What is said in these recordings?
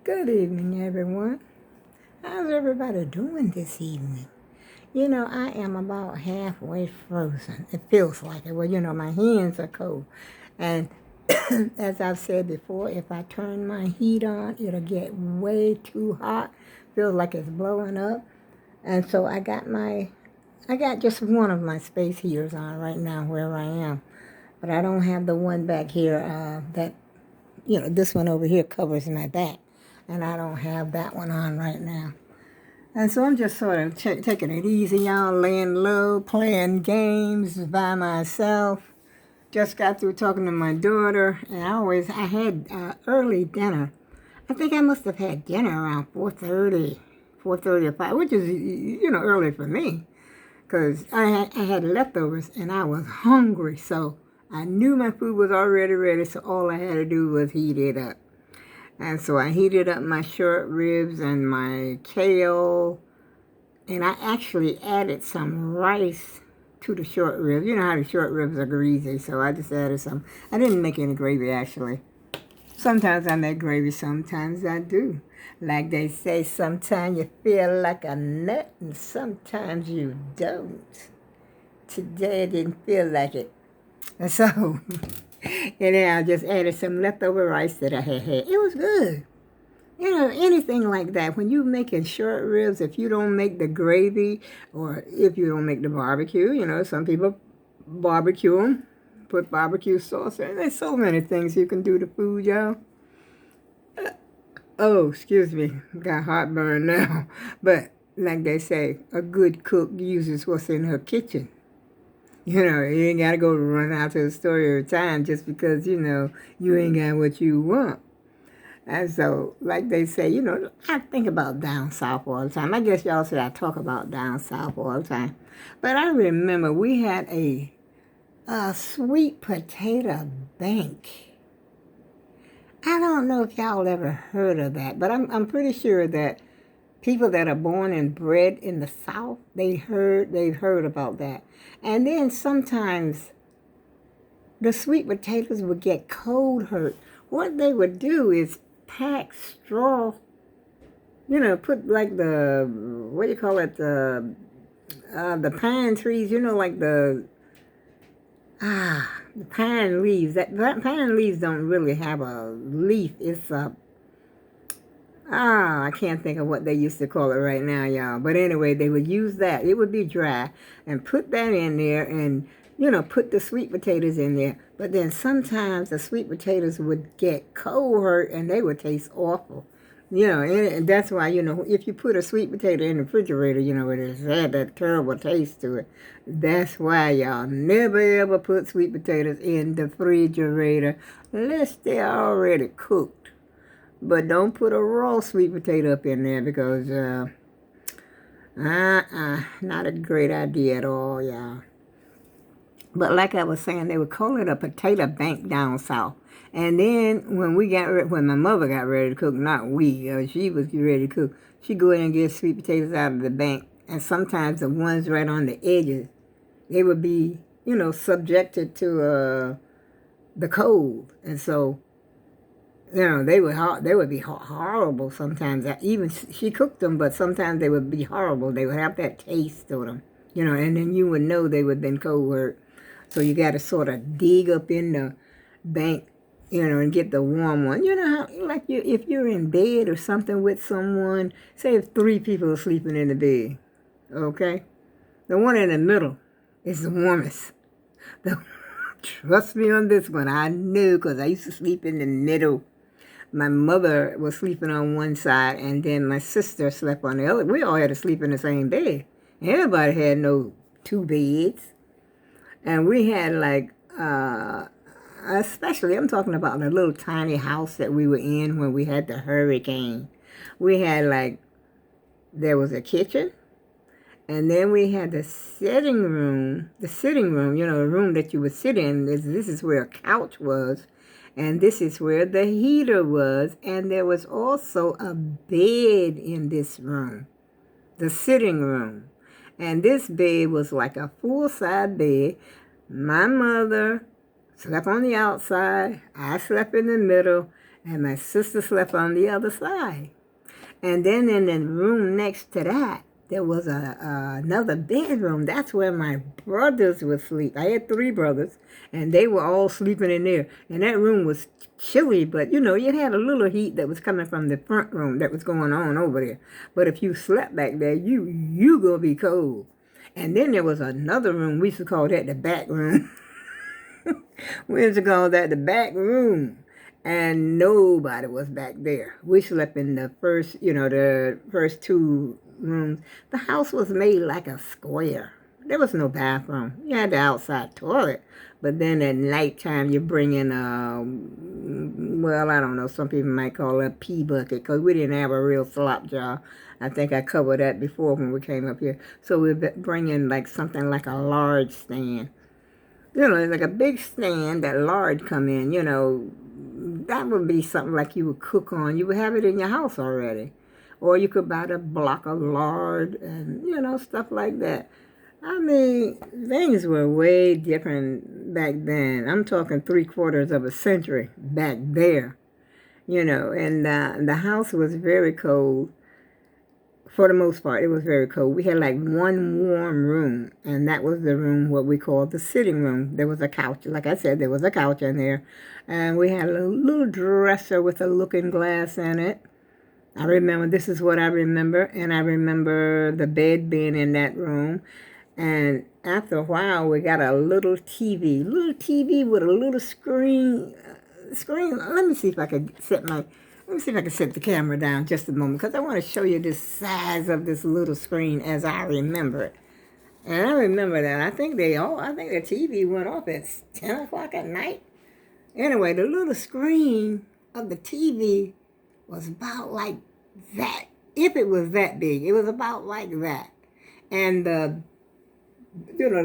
Good evening, everyone. How's everybody doing this evening? You know, I am about halfway frozen. It feels like it. Well, my hands are cold. And as I've said before, if I turn my heat on, it'll get way too hot. Feels like it's blowing up. And so I got just one of my space heaters on right now where I am. But I don't have the one back here this one over here covers my back. And I don't have that one on right now. And so I'm just sort of taking it easy, y'all, laying low, playing games by myself. Just got through talking to my daughter, and I had early dinner. I think I must have had dinner around 4:30 or 5, which is, early for me, because I had leftovers, and I was hungry, so I knew my food was already ready, so all I had to do was heat it up. And so I heated up my short ribs and my kale, and I actually added some rice to the short ribs. You know how the short ribs are greasy, so I just added some. I didn't make any gravy, actually. Sometimes I make gravy, sometimes I do. Like they say, sometimes you feel like a nut, and sometimes you don't. Today I didn't feel like it. And so, and then I just added some leftover rice that I had. It was good. Anything like that. When you're making short ribs, if you don't make the gravy or if you don't make the barbecue, some people barbecue them, put barbecue sauce in. There's so many things you can do to food, y'all. Oh, excuse me. Got heartburn now. But like they say, a good cook uses what's in her kitchen. You ain't got to go run out to the store every time just because, you ain't got what you want. And so, like they say, I think about down south all the time. I guess y'all say I talk about down south all the time. But I remember we had a sweet potato bank. I don't know if y'all ever heard of that, but I'm pretty sure that people that are born and bred in the South, they've heard about that. And then sometimes the sweet potatoes would get cold hurt. What they would do is pack straw, put like what do you call it, the pine trees, like the pine leaves. That pine leaves don't really have a leaf. It's I can't think of what they used to call it right now, y'all. But anyway, they would use that. It would be dry and put that in there and, put the sweet potatoes in there. But then sometimes the sweet potatoes would get cold hurt and they would taste awful. And that's why, if you put a sweet potato in the refrigerator, it had that terrible taste to it. That's why y'all never ever put sweet potatoes in the refrigerator unless they're already cooked. But don't put a raw sweet potato up in there because, not a great idea at all, y'all. But like I was saying, they would call it a potato bank down south. And then when my mother got ready to cook, not we, she was ready to cook, she'd go in and get sweet potatoes out of the bank. And sometimes the ones right on the edges, they would be, subjected to the cold. And so, they would be horrible sometimes. Even she cooked them, but sometimes they would be horrible. They would have that taste to them, and then you would know they would have been cold hurt. So you got to sort of dig up in the bank, and get the warm one. If you're in bed or something with someone, say if 3 people are sleeping in the bed, okay? The one in the middle is the warmest. Trust me on this one. I knew because I used to sleep in the middle. My mother was sleeping on one side, and then my sister slept on the other. We all had to sleep in the same bed. Everybody had no 2 beds. And we had especially, I'm talking about the little tiny house that we were in when we had the hurricane. We had there was a kitchen, and then we had the sitting room, the room that you would sit in. This is where a couch was. And this is where the heater was. And there was also a bed in this room, the sitting room. And this bed was like a full-size bed. My mother slept on the outside. I slept in the middle. and my sister slept on the other side. And then in the room next to that, there was another bedroom. That's where my brothers would sleep. I had 3 brothers, and they were all sleeping in there. And that room was chilly, but, you had a little heat that was coming from the front room that was going on over there. But if you slept back there, you gonna be cold. And then there was another room. We used to call that the back room. We used to call that the back room. And nobody was back there. We slept in the first 2 rooms. The house was made like a square. There was no bathroom. You had the outside toilet. But then at nighttime, you bring in I don't know, some people might call it a pee bucket, because we didn't have a real slop jar. I think I covered that before when we came up here. So we bring in like something like a large stand. Like a big stand that lard come in, that would be something like you would cook on. You would have it in your house already. Or you could buy the block of lard and, stuff like that. I mean, things were way different back then. I'm talking 3/4 of a century back there, and the house was very cold. For the most part, it was very cold. We had like one warm room, and that was the room what we called the sitting room. There was a couch. Like I said, there was a couch in there, and we had a little dresser with a looking glass in it. I remember, this is what I remember, and I remember the bed being in that room. And after a while, we got a little TV with a little screen. Let me see if I can set the camera down just a moment, because I want to show you the size of this little screen as I remember it. And I remember that. I think the TV went off at 10 o'clock at night. Anyway, the little screen of the TV was about like that. If it was that big, it was about like that. And the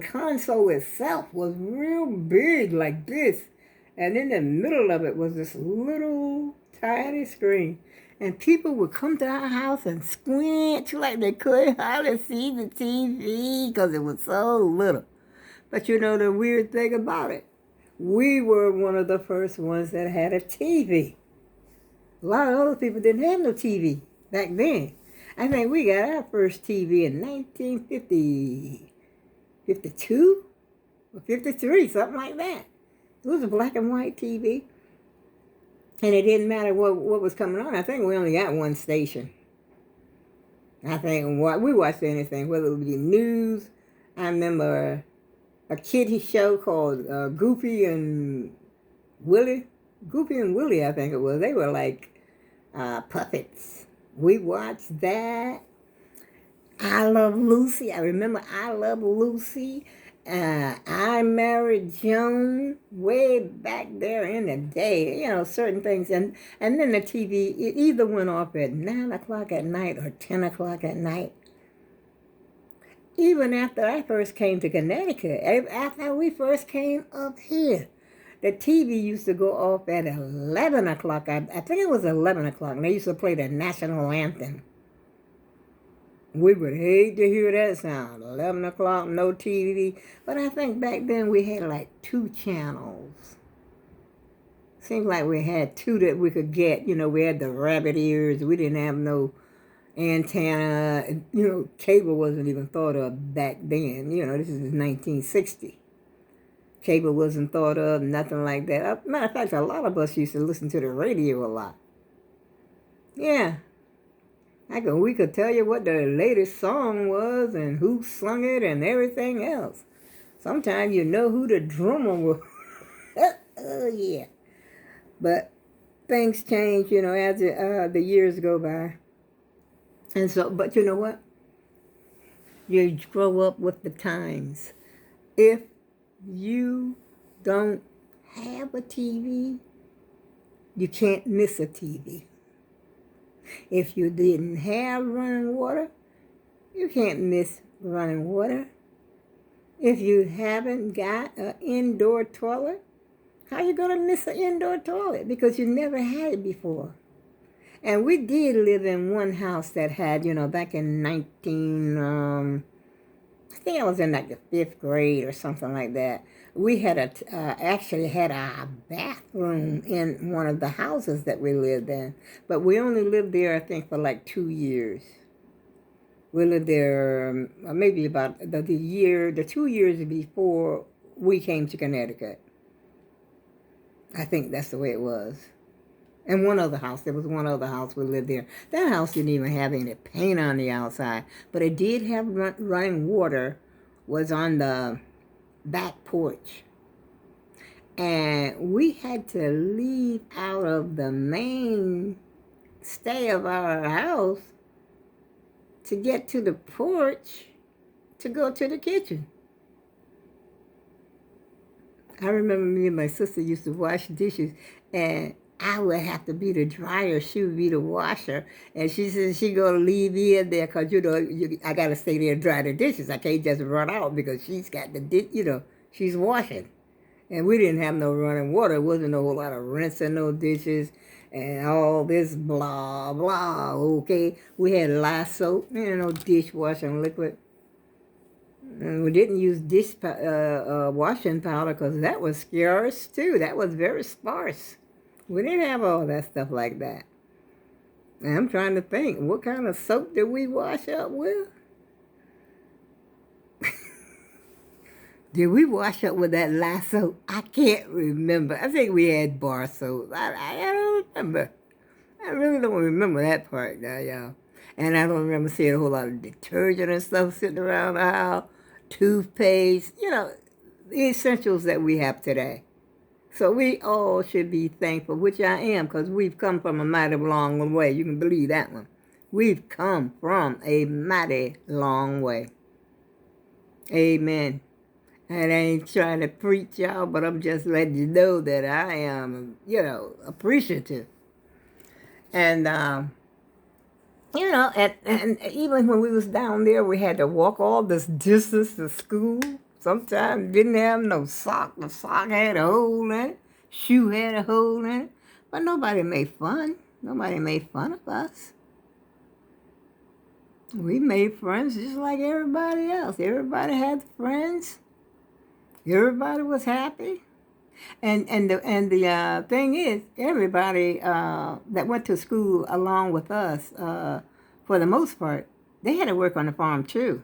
console itself was real big, like this. And in the middle of it was this little tiny screen. And people would come to our house and squint like they couldn't hardly see the TV because it was so little. But the weird thing about it, we were one of the first ones that had a TV. A lot of other people didn't have no TV back then. I think we got our first TV in 1952 or 53, something like that. It was a black and white TV. And it didn't matter what was coming on. I think we only got one station. I think we watched anything, whether it be news. I remember a kiddie show called Goofy and Willie. Goofy and Willie, I think it was. They were like puppets. We watched that. I Love Lucy. I remember I Love Lucy. I Married Joan, way back there in the day, certain things. And then the TV, it either went off at 9 o'clock at night or 10 o'clock at night. Even after I first came to Connecticut, after we first came up here, the TV used to go off at 11 o'clock. I think it was 11 o'clock, and they used to play the national anthem. We would hate to hear that sound. 11 o'clock, no TV. But I think back then we had like 2 channels. Seems like we had 2 that we could get. We had the rabbit ears. We didn't have no antenna. Cable wasn't even thought of back then. This is 1960. Cable wasn't thought of, nothing like that. Matter of fact, a lot of us used to listen to the radio a lot. Yeah. We could tell you what the latest song was and who sung it and everything else. Sometimes you know who the drummer was. Oh, yeah. But things change, as the years go by. And so, but you know what? You grow up with the times. If you don't have a TV, you can't miss a TV. If you didn't have running water, you can't miss running water. If you haven't got an indoor toilet, how you going to miss an indoor toilet? Because you never had it before. And we did live in one house that had, back in I think I was in like the 5th grade or something like that. We had actually had a bathroom in one of the houses that we lived in, but we only lived there, I think, for like 2 years. We lived there maybe about the 2 years before we came to Connecticut. I think that's the way it was. And one other house. There was one other house we lived there. That house didn't even have any paint on the outside, but it did have running water. Was on the back porch, and we had to leave out of the main stay of our house to get to the porch to go to the kitchen. I remember me and my sister used to wash dishes, and I would have to be the dryer, she would be the washer, and she said she gonna leave me in there because I gotta stay there and dry the dishes. I can't just run out because she's got she's washing, and we didn't have no running water. It wasn't no whole lot of rinsing no dishes and all this blah blah. Okay, we had lye soap, no dishwashing liquid. And we didn't use washing powder because that was scarce too. That was very sparse. We didn't have all that stuff like that. And I'm trying to think, what kind of soap did we wash up with? Did we wash up with that lye soap? I can't remember. I think we had bar soap. I don't remember. I really don't remember that part now, y'all. And I don't remember seeing a whole lot of detergent and stuff sitting around the house, toothpaste, the essentials that we have today. So we all should be thankful, which I am, because we've come from a mighty long way. You can believe that one. We've come from a mighty long way. Amen. And I ain't trying to preach y'all, but I'm just letting you know that I am, appreciative. And, and even when we was down there, we had to walk all this distance to school. Sometimes didn't have no sock. The sock had a hole in it. Shoe had a hole in it. But nobody made fun. Nobody made fun of us. We made friends just like everybody else. Everybody had friends. Everybody was happy. And the thing is, everybody that went to school along with us, for the most part, they had to work on the farm too.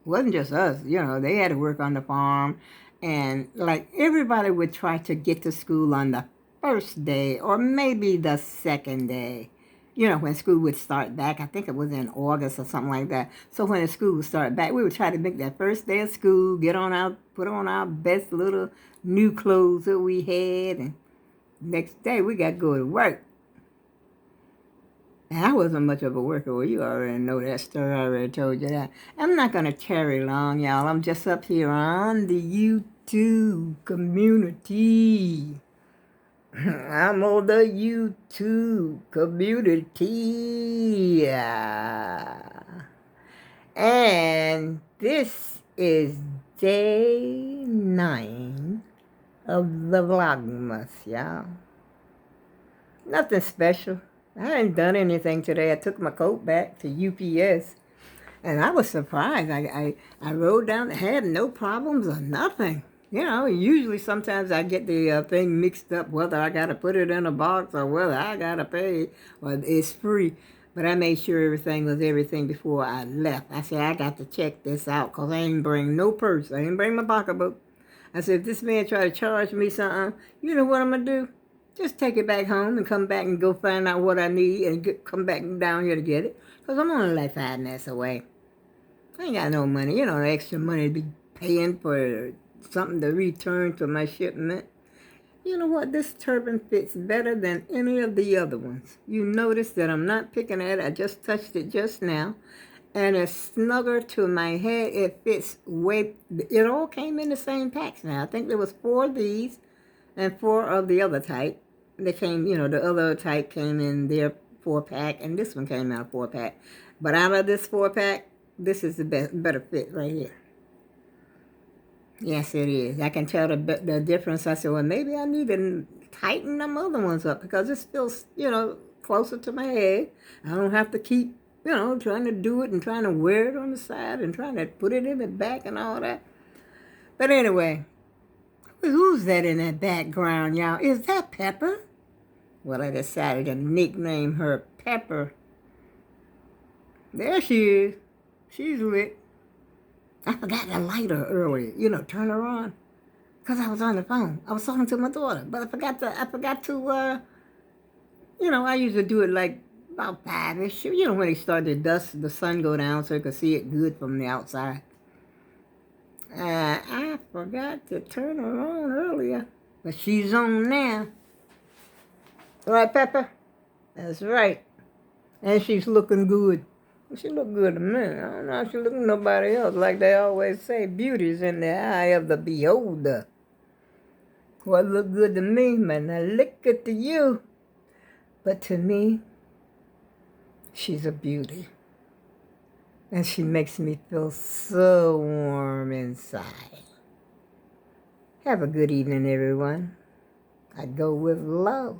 It wasn't just us, they had to work on the farm. And like everybody would try to get to school on the first day or maybe the second day. When school would start back. I think it was in August or something like that. So when the school would start back, we would try to make that first day of school, put on our best little new clothes that we had, and next day we got to go to work. And I wasn't much of a worker. Well, you already know that story. I already told you that. I'm not going to tarry long, y'all. I'm just up here on the YouTube community. I'm on the YouTube community. And this is day 9 of the Vlogmas, y'all. Nothing special. I ain't done anything today. I took my coat back to UPS, and I was surprised. I rode down, had no problems or nothing. Usually sometimes I get the thing mixed up, whether I got to put it in a box or whether I got to pay or it's free. But I made sure everything was everything before I left. I said, I got to check this out because I ain't bring no purse. I didn't bring my pocketbook. I said, if this man try to charge me something, you know what I'm going to do? Just take it back home and come back and go find out what I need and come back down here to get it. Because I'm only like 5 minutes away. I ain't got no money. Extra money to be paying for something to return to my shipment. You know what? This turban fits better than any of the other ones. You notice that I'm not picking at it. I just touched it just now. And it's snugger to my head. It fits it all came in the same packs now. I think there was 4 of these and 4 of the other type. They came, the other type came in their 4-pack, and this one came out 4-pack. But out of this 4-pack, this is the better fit right here. Yes, it is. I can tell the difference. I said, well, maybe I need to tighten them other ones up because this feels, closer to my head. I don't have to keep You know, trying to do it and trying to wear it on the side and trying to put it in the back and all that. But anyway, who's that in that background, y'all? Is that Pepper? Well, I decided to nickname her Pepper. There she is. She's lit. I forgot to light her earlier, you know, turn her on. Because I was on the phone. I was talking to my daughter. But I forgot to, you know, I usually do it like about 5-ish. You know, when they start to dust, the sun go down so you can see it good from the outside. I forgot to turn her on earlier. But she's on now. All right, Pepper? That's right. And she's looking good. She look good to me. I don't know if she look at nobody else. Like they always say, beauty's in the eye of the beholder. What look good to me may not look good to you. But to me, she's a beauty. And she makes me feel so warm inside. Have a good evening, everyone. I go with love.